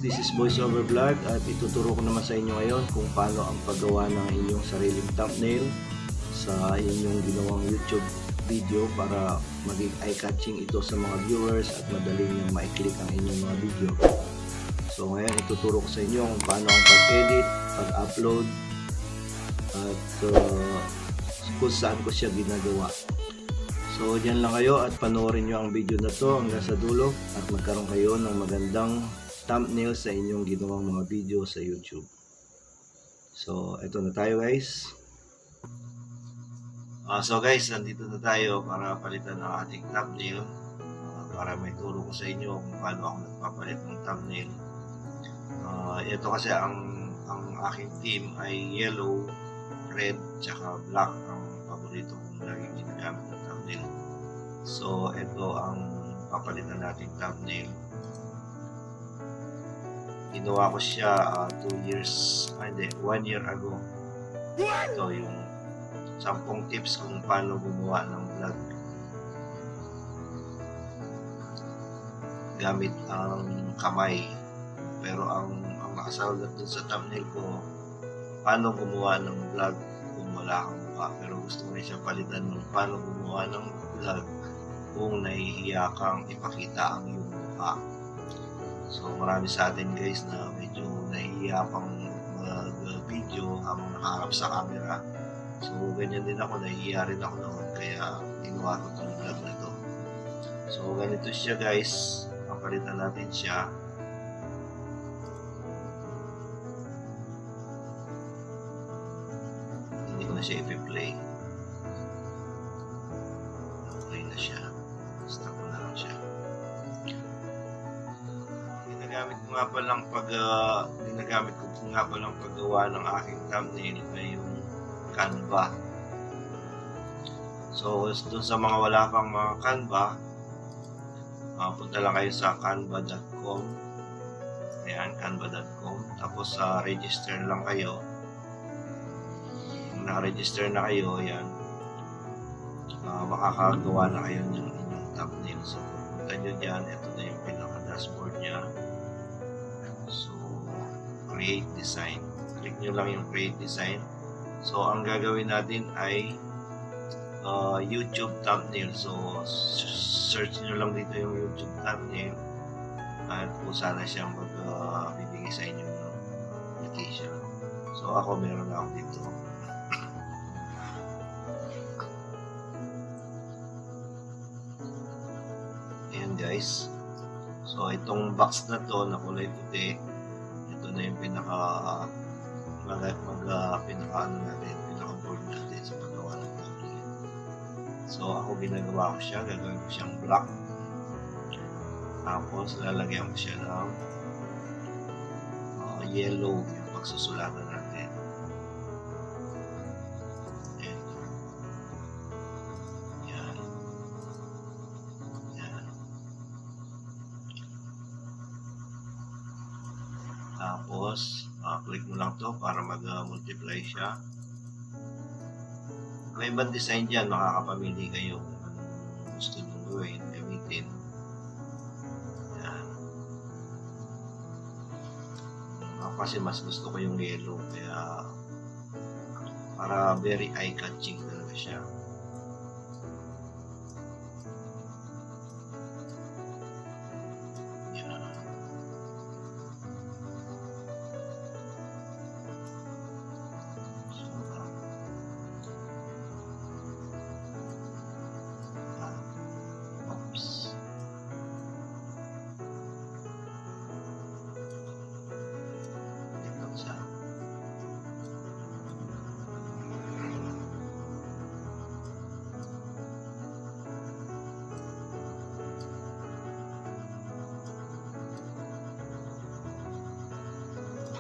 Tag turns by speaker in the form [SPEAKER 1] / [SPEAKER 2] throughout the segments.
[SPEAKER 1] this is voiceover vlog at ituturo ko naman sa inyo ngayon kung paano ang paggawa ng inyong sariling thumbnail sa inyong ginawang YouTube video para maging eye-catching ito sa mga viewers at madali niyang ma-click ang inyong mga video. So ngayon ituturo ko sa inyo kung paano ang pag-edit, pag-upload at kung saan ko siya ginagawa. So dyan lang kayo at panoorin nyo ang video na to hanggang sa dulo at magkaroon kayo ng magandang thumbnail sa inyong ginawang mga video sa YouTube. So eto na tayo guys. So guys, nandito na tayo para palitan ang ating thumbnail, para may turo ko sa inyo kung paano ako nagpapalit ng thumbnail. Ito kasi ang aking theme ay yellow, red, tsaka black ang paborito kong laging ginagamit ng thumbnail. So ito ang papalitan nating thumbnail. Ginawa ko siya 1 year ago. Ito yung 10 tips kung paano gumawa ng vlog gamit ang kamay. Pero ang nakasalat dun sa thumbnail ko, paano gumawa ng vlog kung wala kang mukha. Pero gusto ko rin siya palitan ng paano gumawa ng vlog kung nahihiya kang ipakita ang iyong mukha. So marami sa atin guys na medyo nahihiya pang mag-video habang nakaharap sa camera. So ganyan din ako, nahihiya rin ako noon, kaya ginawa ko itong vlog na to. So ganito siya guys, papalitan natin siya. Hindi ko na siya i-play. Okay na siya. Stop ko na lang siya. Ginagamit ko nga palang paggawa ng aking thumbnail ay yung Canva. So dun sa mga wala pang mga Canva, punta lang kayo sa canva.com. Ayan, canva.com. Tapos register lang kayo. Kung naka-register na kayo, ayan, makakagawa na kayo ng inyong thumbnail. So punta nyo dyan, ito na yung pinaka-dashboard nya. So create design. Click nyo lang yung create design. So ang gagawin natin ay YouTube thumbnail. So search nyo lang dito yung YouTube thumbnail at kung sana siyang magbibigay sa inyo ng application. So ako meron na ako dito. Ayan guys. So itong box na to na kulay puti, ito na yung pinaka-board natin sa paggawa ng thumbnail. So ako ginagawa ko siya, gagawin ko siyang black. Tapos lalagyan ko siya ng yellow yung pagsusulatan natin. Ayan. Yan. Yan. Tapos click mo lang to para mag-multiply siya. May ibang design dyan, makakapamili kayo kung anong gusto nyo gamitin. Yan. Kasi mas gusto ko yung yellow, kaya para very eye-catching talaga siya.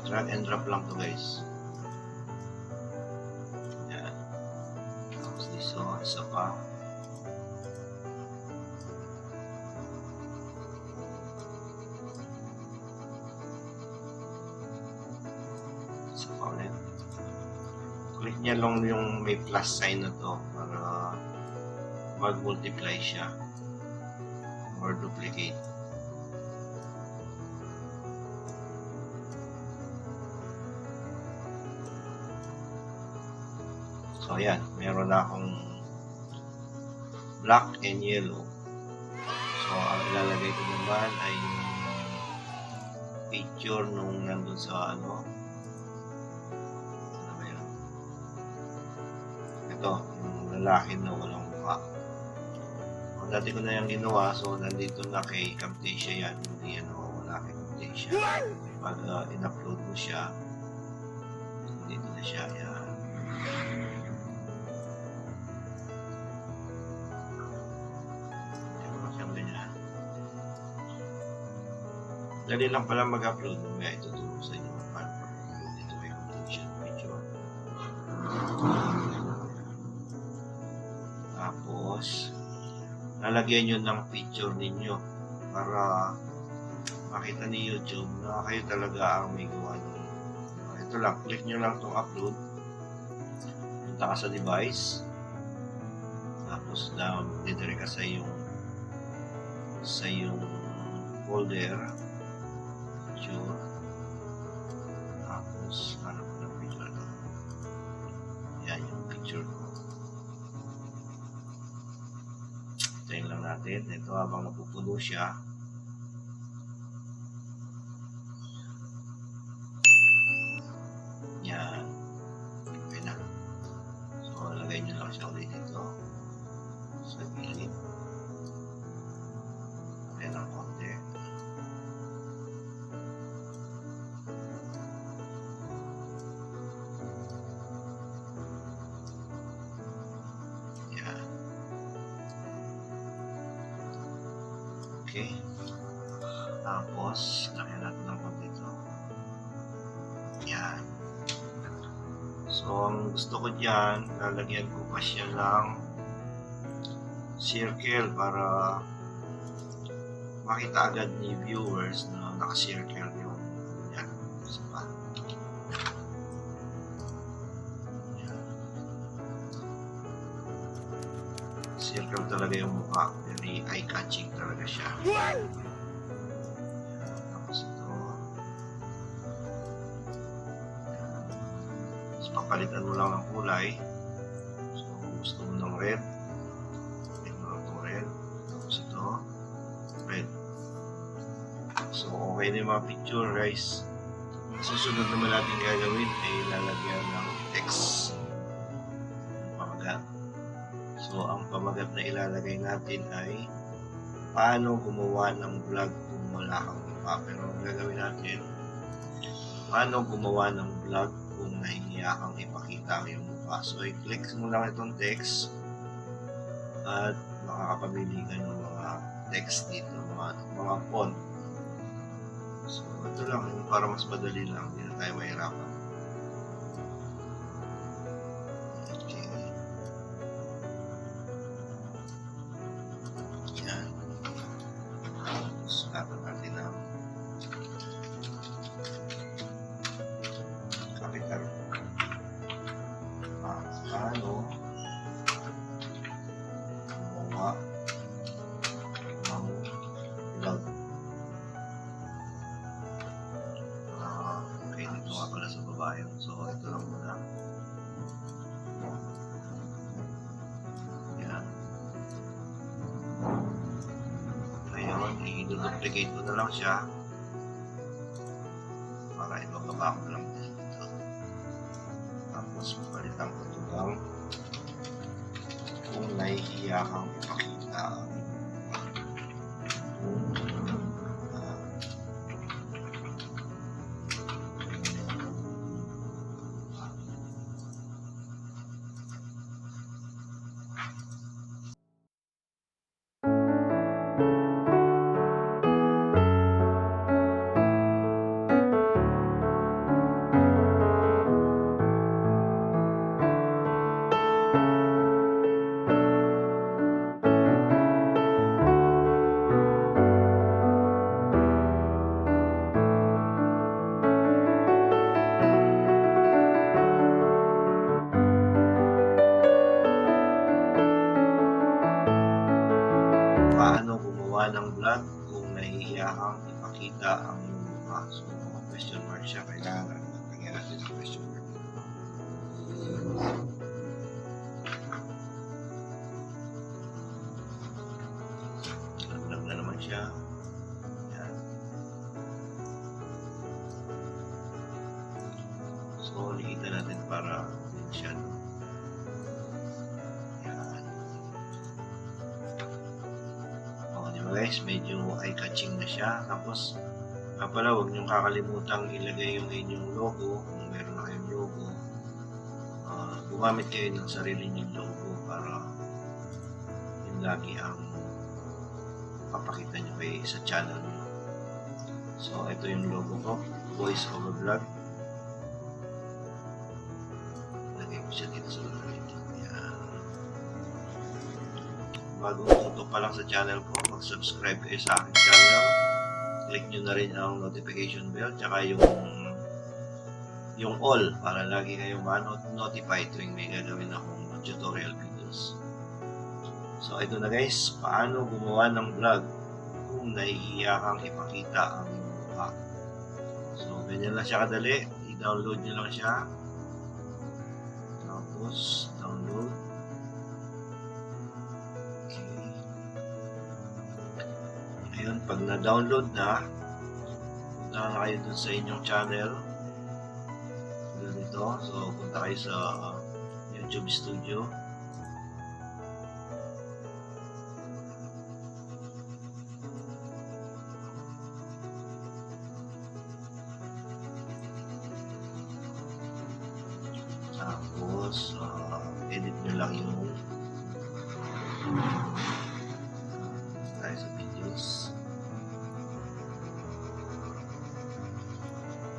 [SPEAKER 1] Drag and drop lang to guys. Yan. Tapos dito, isa pa. Isa pa ulit. Click niya lang yung may plus sign na to para mag-multiply siya or duplicate. So ayan, meron na akong black and yellow. So ang ilalagay ko naman ay yung picture nung nandun sa ano ba yun? Ito, yung lalaki na walang mukha. So, dati ko na yung ginawa, so nandito na kay Camtasia yan, hindi yan wala kay Camtasia. Pag in-upload mo siya, dito na siya, yan. Dali lang pala mag-upload. May ituturo sa inyo paano mag-upload dito may completion picture. Tapos, lalagyan nyo ng picture ninyo para makita ni YouTube na kayo talaga ang may gawa nyo. Ito lang, click nyo lang itong upload. Punta ka sa device. Tapos, didire ka sa yung folder. Tapos hanap ko ng picture ito. Yan yung picture ko. Tayin lang natin. Ito habang napupuno siya. Yan. Okay na. So lagay nyo lang siya ulit dito. Sa gilid. Ayan ang konti. Okay. Tapos, lagyan natin ng konti dito. Yan. So, ang gusto ko dyan, lalagyan ko pa siya ng circle para makita agad ni viewers na naka-circle yung yan. Isa pa. Circle talaga yung mukha. Very eye-catching talaga siya. Tapos ito. Tapos papalitan mo lang ng kulay. So, gusto mo ng red. Click mo lang itong red. Tapos ito. Red. So, okay na yung mga picture, guys. Susunod naman natin gagawin ay lalagyan ng text. Pamagat. So, ang pamagat na ilalagay natin ay paano gumawa ng vlog kung wala kang mukha. Pero ang gagawin natin, paano gumawa ng vlog kung nahihiya kang ipakita ang iyong mukha. So, i-click mo lang itong text at makakapamili ka ng mga text dito, mga font. So, ito lang, para mas madali lang, hindi na tayo mahirapan. Sukatan natin ang capital. Paano gumawa ng vlog. Okay, dito nga pala sa baba yun. So, ito lang muna. Yan. I-duplicate ko na lang siya para ibababa ko lang dito. Tapos palitan ko ito lang kung nahihiya kang ipakita paano gumawa ng vlog kung nahihiya kang ipakita ang iyong mukha. So, question mark siya. Kailangan lagyan natin sa question mark. So, nakita natin para siya. Yan. O, di ba guys? Medyo eye-catching na siya. Tapos, pala, huwag niyong kakalimutang ilagay yung inyong logo. Kung meron na kayong logo, gumamit kayo ng sarili niyong logo para yun lagi ang papakita niyo kayo sa channel niyo. So, ito yung logo ko, voice over vlog. Lagay ko siya dito sa vlog. Yan. Bagong tutok pa lang sa channel ko, mag-subscribe kayo sa aking channel. Click nyo na rin ang notification bell, tsaka yung all para lagi kayong ma-notify tuwing may gagawin akong tutorial videos. So, ito na guys, paano gumawa ng vlog kung naiiya kang ipakita ang iyong mukha. So, ganyan lang siya kadali. I-download nyo lang siya. Tapos, download. Okay. Ayun, pag na-download na, punta na kayo dun sa inyong channel. Ganito. So, punta kayo sa YouTube Studio. Tapos, edit nyo lang yung tayo sa videos.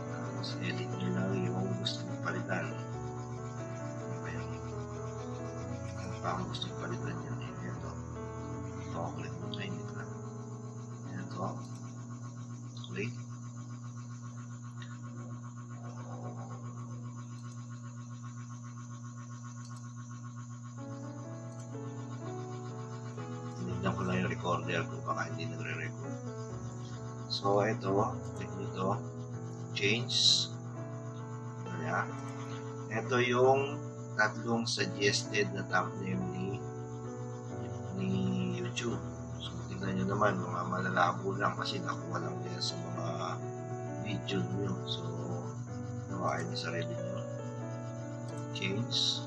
[SPEAKER 1] Tapos, edit nyo lang yung gusto mong palitan. Ayan. Kung paano gusto mong palitan yan, ito. Ito, click mo na edit lang. Ito. Click. Tinignan ko lang yung recorder ko, baka hindi nagre-record. So, ito, click nito, change. Kaya, ito yung tatlong suggested na thumbnail ni YouTube. So, tingnan nyo naman, mga malalabo lang kasi nakuha lang yan sa mga video nyo. So, nawain na sarili nyo. Change.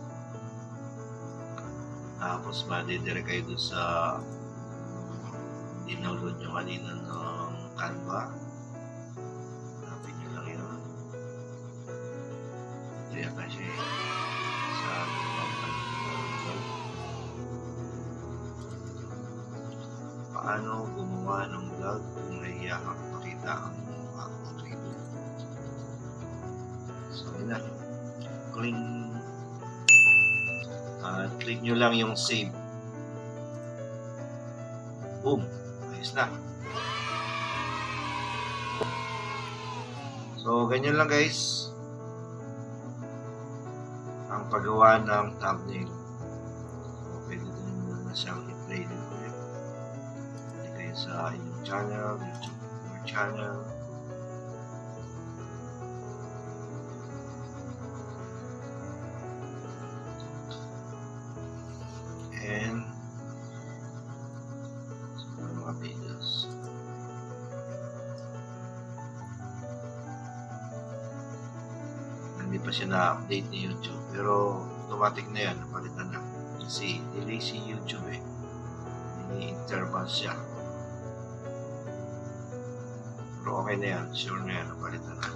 [SPEAKER 1] Tapos, madidire kayo dun sa download nyo kanina ng Canva. Hanapin nyo lang yun. Ito yata siya sa paano gumawa ng vlog kung nahiya kang pakita ang mukha ko. So, yun na. Click nyo lang yung save. Boom! Ayos na. So, ganyan lang guys ang paggawa ng thumbnail. So, pwede din na siyang i-play din ulit. Pwede kayo sa inyong channel, YouTube channel. And mga videos. Hindi pa siya na-update ni YouTube, pero automatic na yan, napalitan na. Kasi delay si YouTube eh. Ini-interval siya. Pero okay na yan, sure na yan, napalitan na.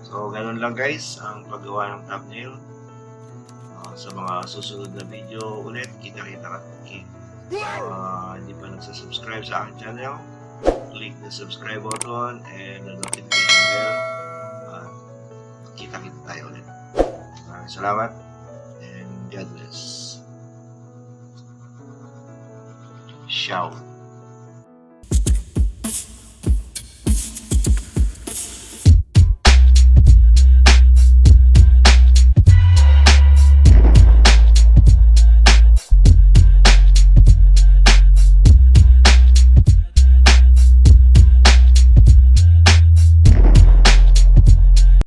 [SPEAKER 1] So, ganun lang guys ang paggawa ng thumbnail. Sa mga susunod na video ulit, kita-kita ka. Hindi pa nagsasubscribe sa aking channel, click the subscribe button and the notification bell. Kita-kita tayo ulit. Maraming salamat and God bless. Shout.